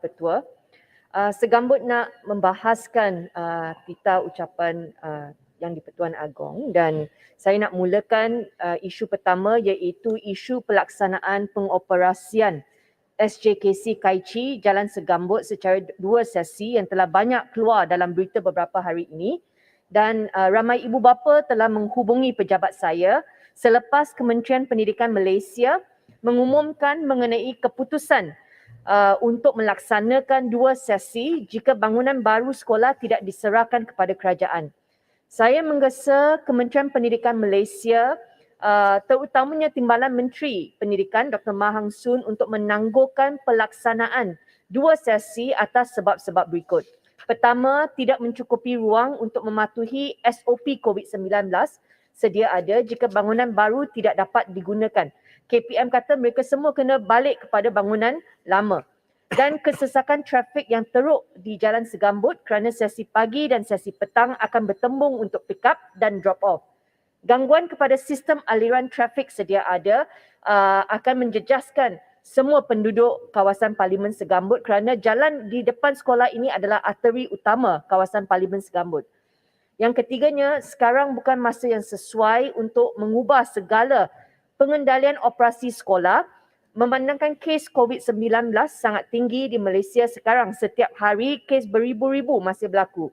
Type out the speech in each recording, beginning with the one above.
Ketua. Segambut nak membahaskan pita ucapan Yang di-Pertuan Agong, dan saya nak mulakan isu pertama iaitu isu pelaksanaan pengoperasian SJKC Kaichi Jalan Segambut secara 2 sesi yang telah banyak keluar dalam berita beberapa hari ini, dan ramai ibu bapa telah menghubungi pejabat saya selepas Kementerian Pendidikan Malaysia mengumumkan mengenai keputusan untuk melaksanakan 2 sesi jika bangunan baru sekolah tidak diserahkan kepada kerajaan. Saya menggesa Kementerian Pendidikan Malaysia, terutamanya Timbalan Menteri Pendidikan Dr. Ma Hang Soon untuk menangguhkan pelaksanaan 2 sesi atas sebab-sebab berikut. Pertama, tidak mencukupi ruang untuk mematuhi SOP COVID-19 sedia ada jika bangunan baru tidak dapat digunakan. KPM kata mereka semua kena balik kepada bangunan lama. Dan kesesakan trafik yang teruk di Jalan Segambut kerana sesi pagi dan sesi petang akan bertembung untuk pick up dan drop off. Gangguan kepada sistem aliran trafik sedia ada akan menjejaskan semua penduduk kawasan Parlimen Segambut kerana jalan di depan sekolah ini adalah arteri utama kawasan Parlimen Segambut. Yang ketiganya, sekarang bukan masa yang sesuai untuk mengubah segala pengendalian operasi sekolah memandangkan kes COVID-19 sangat tinggi di Malaysia sekarang. Setiap hari kes beribu-ribu masih berlaku.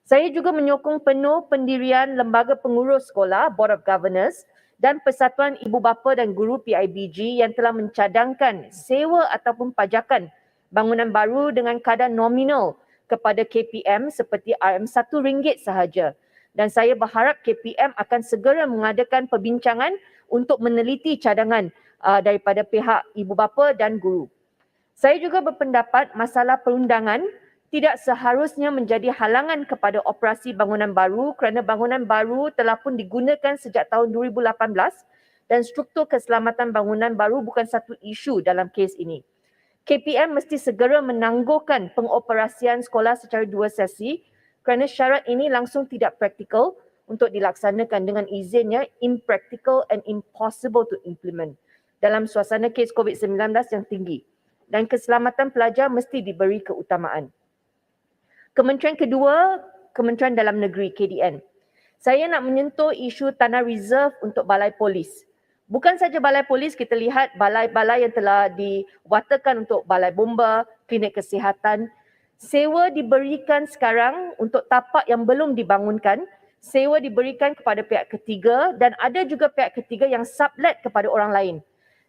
Saya juga menyokong penuh pendirian Lembaga Pengurus Sekolah, Board of Governors, dan Persatuan Ibu Bapa dan Guru PIBG yang telah mencadangkan sewa ataupun pajakan bangunan baru dengan kadar nominal kepada KPM seperti RM1 sahaja. Dan saya berharap KPM akan segera mengadakan perbincangan untuk meneliti cadangan daripada pihak ibu bapa dan guru. Saya juga berpendapat masalah perundangan tidak seharusnya menjadi halangan kepada operasi bangunan baru kerana bangunan baru telah pun digunakan sejak tahun 2018 dan struktur keselamatan bangunan baru bukan satu isu dalam kes ini. KPM mesti segera menangguhkan pengoperasian sekolah secara 2 sesi kerana syarat ini langsung tidak praktikal untuk dilaksanakan, dengan izinnya impractical and impossible to implement dalam suasana kes COVID-19 yang tinggi, dan keselamatan pelajar mesti diberi keutamaan. Kementerian kedua, Kementerian Dalam Negeri KDN. Saya nak menyentuh isu tanah reserve untuk balai polis. Bukan saja balai polis, kita lihat balai-balai yang telah diwatakan untuk balai bomba, klinik kesihatan. Sewa diberikan sekarang untuk tapak yang belum dibangunkan. Sewa diberikan kepada pihak ketiga dan ada juga pihak ketiga yang sublet kepada orang lain.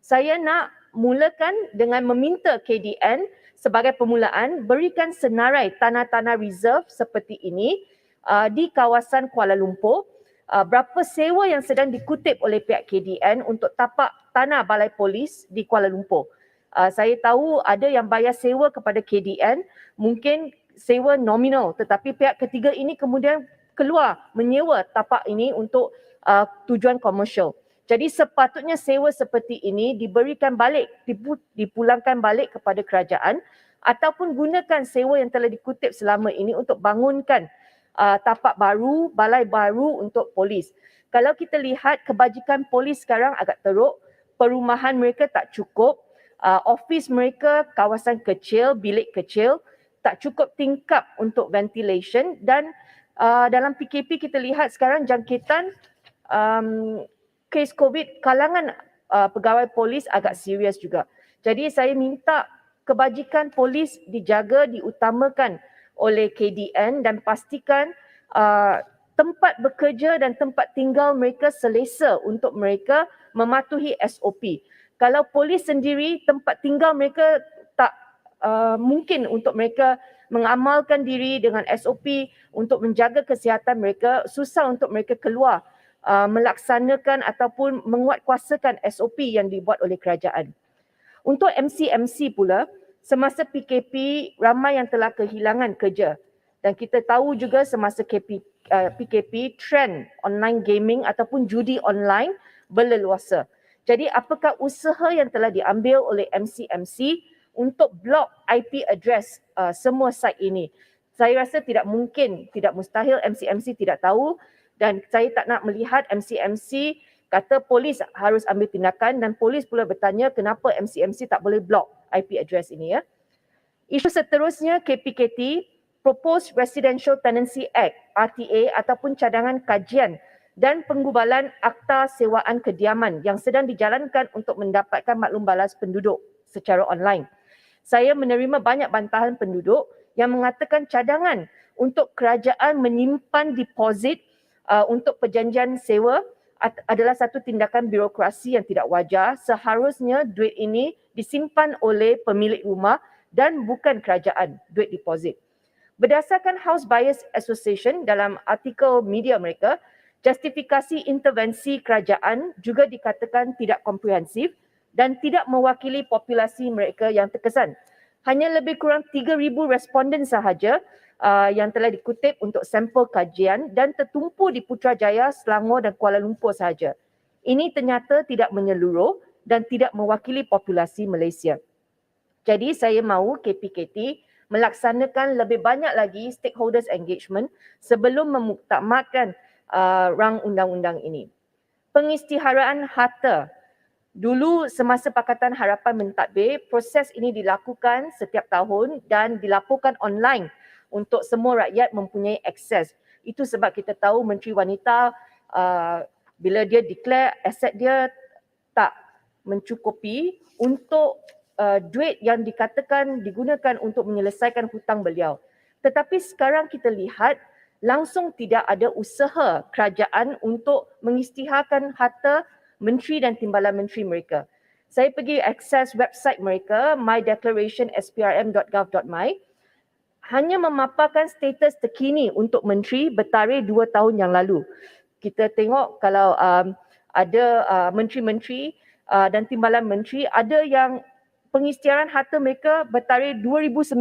Saya nak mulakan dengan meminta KDN sebagai permulaan berikan senarai tanah-tanah reserve seperti ini di kawasan Kuala Lumpur. Berapa sewa yang sedang dikutip oleh pihak KDN untuk tapak tanah balai polis di Kuala Lumpur. Saya tahu ada yang bayar sewa kepada KDN, mungkin sewa nominal, tetapi pihak ketiga ini kemudian keluar menyewa tapak ini untuk tujuan komersial. Jadi sepatutnya sewa seperti ini diberikan balik, dipulangkan balik kepada kerajaan ataupun gunakan sewa yang telah dikutip selama ini untuk bangunkan tapak baru, balai baru untuk polis. Kalau kita lihat kebajikan polis sekarang agak teruk, perumahan mereka tak cukup, office mereka kawasan kecil, bilik kecil, tak cukup tingkap untuk ventilation, dan dalam PKP kita lihat sekarang jangkitan kes COVID kalangan pegawai polis agak serius juga. Jadi saya minta kebajikan polis dijaga, diutamakan oleh KDN dan pastikan tempat bekerja dan tempat tinggal mereka selesa untuk mereka mematuhi SOP. Kalau polis sendiri, tempat tinggal mereka tak mungkin untuk mereka mengamalkan diri dengan SOP untuk menjaga kesihatan mereka, susah untuk mereka keluar melaksanakan ataupun menguatkuasakan SOP yang dibuat oleh kerajaan. Untuk MC pula, semasa PKP ramai yang telah kehilangan kerja, dan kita tahu juga semasa PKP trend online gaming ataupun judi online berleluasa. Jadi apakah usaha yang telah diambil oleh MC untuk blok IP address semua site ini? Saya rasa tidak mungkin, tidak mustahil MC tidak tahu. Dan saya tak nak melihat MC kata polis harus ambil tindakan dan polis pula bertanya kenapa MC tak boleh block IP address ini ya. Isu seterusnya KPKT, Proposed Residential Tenancy Act RTA ataupun cadangan kajian dan penggubalan Akta Sewaan Kediaman yang sedang dijalankan untuk mendapatkan maklum balas penduduk secara online. Saya menerima banyak bantahan penduduk yang mengatakan cadangan untuk kerajaan menyimpan deposit untuk perjanjian sewa adalah satu tindakan birokrasi yang tidak wajar. Seharusnya duit ini disimpan oleh pemilik rumah dan bukan kerajaan, duit deposit. Berdasarkan House Buyers Association dalam artikel media mereka, justifikasi intervensi kerajaan juga dikatakan tidak komprehensif dan tidak mewakili populasi mereka yang terkesan. Hanya lebih kurang 3,000 responden sahaja yang telah dikutip untuk sampel kajian dan tertumpu di Putrajaya, Selangor dan Kuala Lumpur sahaja. Ini ternyata tidak menyeluruh dan tidak mewakili populasi Malaysia. Jadi saya mahu KPKT melaksanakan lebih banyak lagi stakeholders engagement sebelum memuktamadkan rang undang-undang ini. Pengisytiharaan harta. Dulu semasa Pakatan Harapan mentadbir, proses ini dilakukan setiap tahun dan dilaporkan online untuk semua rakyat mempunyai akses. Itu sebab kita tahu Menteri Wanita bila dia declare aset dia tak mencukupi untuk duit yang dikatakan digunakan untuk menyelesaikan hutang beliau. Tetapi sekarang kita lihat langsung tidak ada usaha kerajaan untuk mengisytiharkan harta menteri dan timbalan menteri mereka. Saya pergi akses website mereka, mydeclarationSPRM.gov.my, hanya memaparkan status terkini untuk menteri bertarikh 2 tahun yang lalu. Kita tengok kalau ada menteri-menteri dan timbalan menteri, ada yang pengisytiharan harta mereka bertarikh 2019.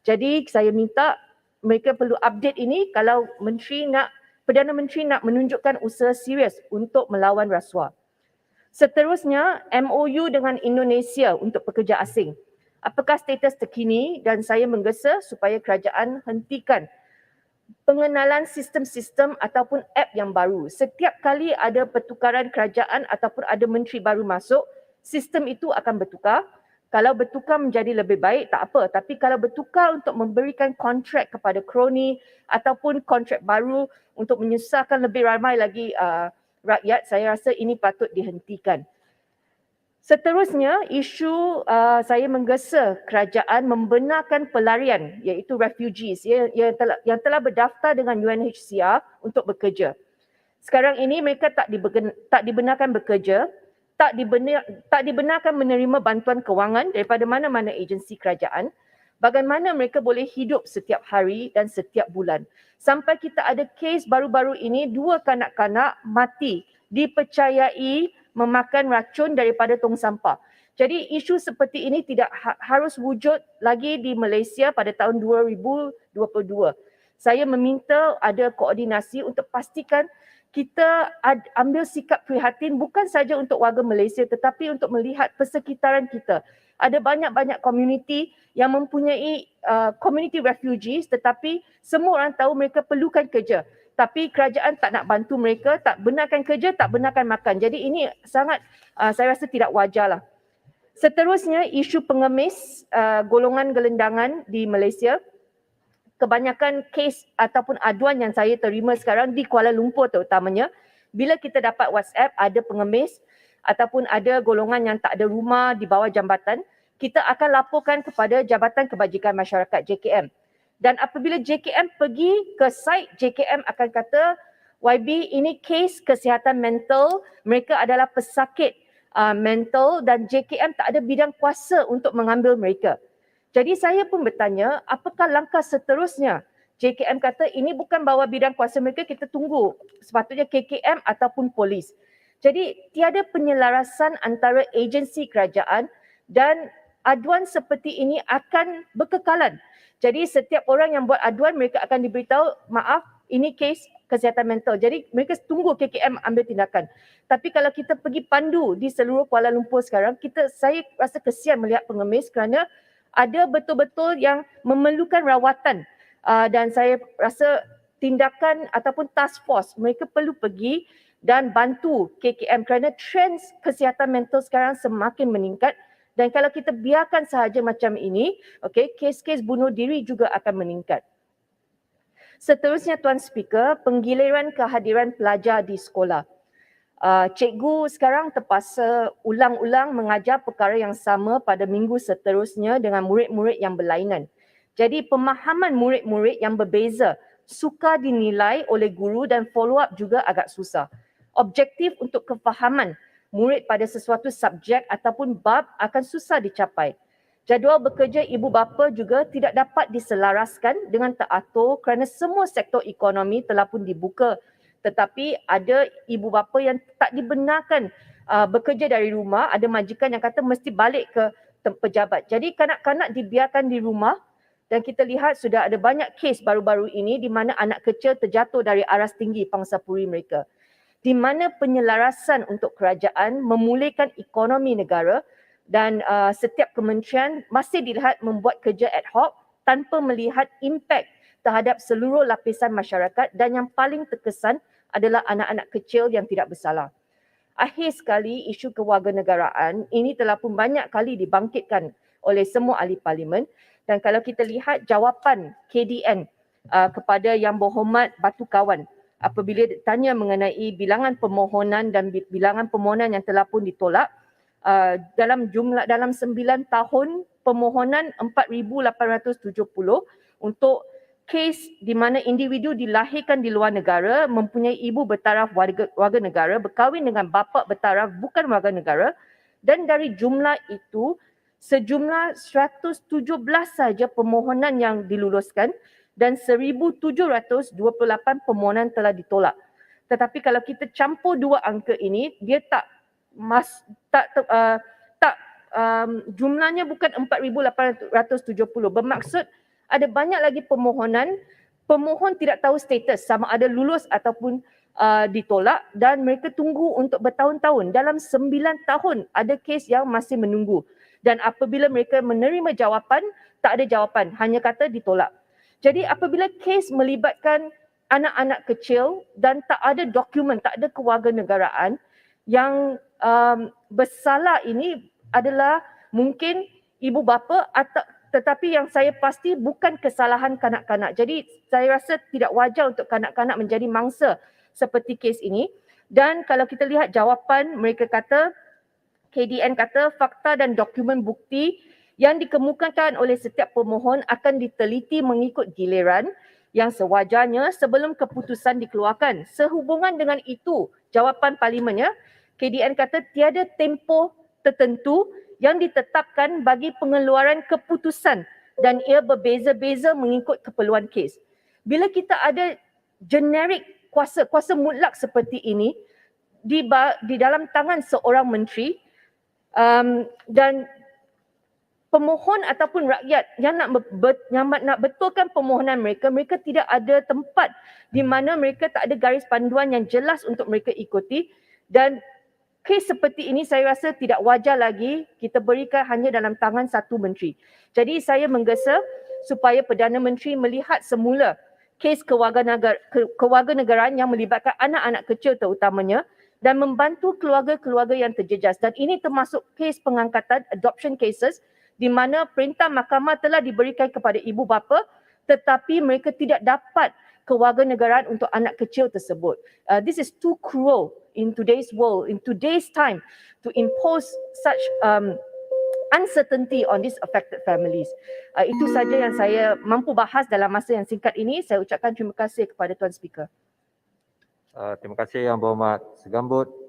Jadi saya minta mereka perlu update ini kalau Perdana Menteri nak menunjukkan usaha serius untuk melawan rasuah. Seterusnya, MOU dengan Indonesia untuk pekerja asing. Apakah status terkini dan saya menggesa supaya kerajaan hentikan pengenalan sistem-sistem ataupun app yang baru. Setiap kali ada pertukaran kerajaan ataupun ada menteri baru masuk, sistem itu akan bertukar. Kalau bertukar menjadi lebih baik, tak apa. Tapi kalau bertukar untuk memberikan kontrak kepada kroni ataupun kontrak baru untuk menyusahkan lebih ramai lagi rakyat, saya rasa ini patut dihentikan. Seterusnya, isu saya menggesa kerajaan membenarkan pelarian iaitu refugees yang telah berdaftar dengan UNHCR untuk bekerja. Sekarang ini mereka tak dibenarkan bekerja, tak dibenarkan menerima bantuan kewangan daripada mana-mana agensi kerajaan. Bagaimana mereka boleh hidup setiap hari dan setiap bulan. Sampai kita ada kes baru-baru ini, 2 kanak-kanak mati dipercayai memakan racun daripada tong sampah. Jadi isu seperti ini tidak harus wujud lagi di Malaysia pada tahun 2022. Saya meminta ada koordinasi untuk pastikan kita ambil sikap prihatin bukan saja untuk warga Malaysia tetapi untuk melihat persekitaran kita. Ada banyak-banyak komuniti yang mempunyai community refugees tetapi semua orang tahu mereka perlukan kerja. Tapi kerajaan tak nak bantu mereka, tak benarkan kerja, tak benarkan makan. Jadi ini sangat saya rasa tidak wajarlah. Seterusnya isu pengemis golongan gelendangan di Malaysia. Kebanyakan kes ataupun aduan yang saya terima sekarang di Kuala Lumpur terutamanya, bila kita dapat WhatsApp ada pengemis ataupun ada golongan yang tak ada rumah di bawah jambatan, kita akan laporkan kepada Jabatan Kebajikan Masyarakat JKM. Dan apabila JKM pergi ke site, JKM akan kata, YB ini kes kesihatan mental, mereka adalah pesakit mental dan JKM tak ada bidang kuasa untuk mengambil mereka. Jadi saya pun bertanya, apakah langkah seterusnya? JKM kata ini bukan bawah bidang kuasa mereka, kita tunggu. Sepatutnya KKM ataupun polis. Jadi tiada penyelarasan antara agensi kerajaan dan aduan seperti ini akan berkekalan. Jadi setiap orang yang buat aduan mereka akan diberitahu, maaf ini kes kesihatan mental. Jadi mereka tunggu KKM ambil tindakan. Tapi kalau kita pergi pandu di seluruh Kuala Lumpur sekarang, saya rasa kesian melihat pengemis kerana ada betul-betul yang memerlukan rawatan dan saya rasa tindakan ataupun task force mereka perlu pergi dan bantu KKM kerana trend kesihatan mental sekarang semakin meningkat Dan kalau kita biarkan sahaja macam ini, okey, kes-kes bunuh diri juga akan meningkat. Seterusnya Tuan Speaker, penggiliran kehadiran pelajar di sekolah. Cikgu sekarang terpaksa ulang-ulang mengajar perkara yang sama pada minggu seterusnya dengan murid-murid yang berlainan. Jadi pemahaman murid-murid yang berbeza sukar dinilai oleh guru dan follow up juga agak susah. Objektif untuk kefahaman murid pada sesuatu subjek ataupun bab akan susah dicapai. Jadual bekerja ibu bapa juga tidak dapat diselaraskan dengan teratur kerana semua sektor ekonomi telah pun dibuka. Tetapi ada ibu bapa yang tak dibenarkan bekerja dari rumah, ada majikan yang kata mesti balik ke pejabat. Jadi kanak-kanak dibiarkan di rumah dan kita lihat sudah ada banyak kes baru-baru ini di mana anak kecil terjatuh dari aras tinggi pangsapuri mereka. Di mana penyelarasan untuk kerajaan memulihkan ekonomi negara dan setiap kementerian masih dilihat membuat kerja ad hoc tanpa melihat impak terhadap seluruh lapisan masyarakat dan yang paling terkesan adalah anak-anak kecil yang tidak bersalah. Akhir sekali, isu kewarganegaraan ini telah pun banyak kali dibangkitkan oleh semua ahli parlimen dan kalau kita lihat jawapan KDN kepada Yang Berhormat Batu Kawan apabila ditanya mengenai bilangan permohonan dan bilangan permohonan yang telah pun ditolak dalam 9 tahun permohonan 4,870 untuk kes di mana individu dilahirkan di luar negara, mempunyai ibu bertaraf warga negara, berkahwin dengan bapa bertaraf bukan warga negara dan dari jumlah itu sejumlah 117 sahaja permohonan yang diluluskan dan 1,728 permohonan telah ditolak. Tetapi kalau kita campur dua angka ini, dia jumlahnya bukan 4,870. Bermaksud ada banyak lagi permohonan, pemohon tidak tahu status sama ada lulus ataupun ditolak dan mereka tunggu untuk bertahun-tahun. Dalam 9 tahun ada kes yang masih menunggu. Dan apabila mereka menerima jawapan, tak ada jawapan, hanya kata ditolak. Jadi apabila kes melibatkan anak-anak kecil dan tak ada dokumen, tak ada kewarganegaraan, yang bersalah ini adalah mungkin ibu bapa tetapi yang saya pasti bukan kesalahan kanak-kanak. Jadi saya rasa tidak wajar untuk kanak-kanak menjadi mangsa seperti kes ini. Dan kalau kita lihat jawapan, mereka kata, KDN kata fakta dan dokumen bukti yang dikemukakan oleh setiap pemohon akan diteliti mengikut giliran yang sewajarnya sebelum keputusan dikeluarkan. Sehubungan dengan itu, jawapan parlimennya, KDN kata tiada tempoh tertentu yang ditetapkan bagi pengeluaran keputusan dan ia berbeza-beza mengikut keperluan kes. Bila kita ada generik kuasa mutlak seperti ini di dalam tangan seorang menteri dan pemohon ataupun rakyat yang nak betulkan permohonan mereka, mereka tidak ada tempat di mana mereka tak ada garis panduan yang jelas untuk mereka ikuti dan kes seperti ini saya rasa tidak wajar lagi kita berikan hanya dalam tangan satu menteri. Jadi saya menggesa supaya Perdana Menteri melihat semula kes kewarganegaraan yang melibatkan anak-anak kecil terutamanya dan membantu keluarga-keluarga yang terjejas. Dan ini termasuk kes pengangkatan adoption cases di mana perintah mahkamah telah diberikan kepada ibu bapa tetapi mereka tidak dapat kewarganegaraan untuk anak kecil tersebut. This is too cruel in today's world, in today's time to impose such uncertainty on these affected families. Itu saja yang saya mampu bahas dalam masa yang singkat ini. Saya ucapkan terima kasih kepada Tuan Speaker. Terima kasih Yang Berhormat Segambut.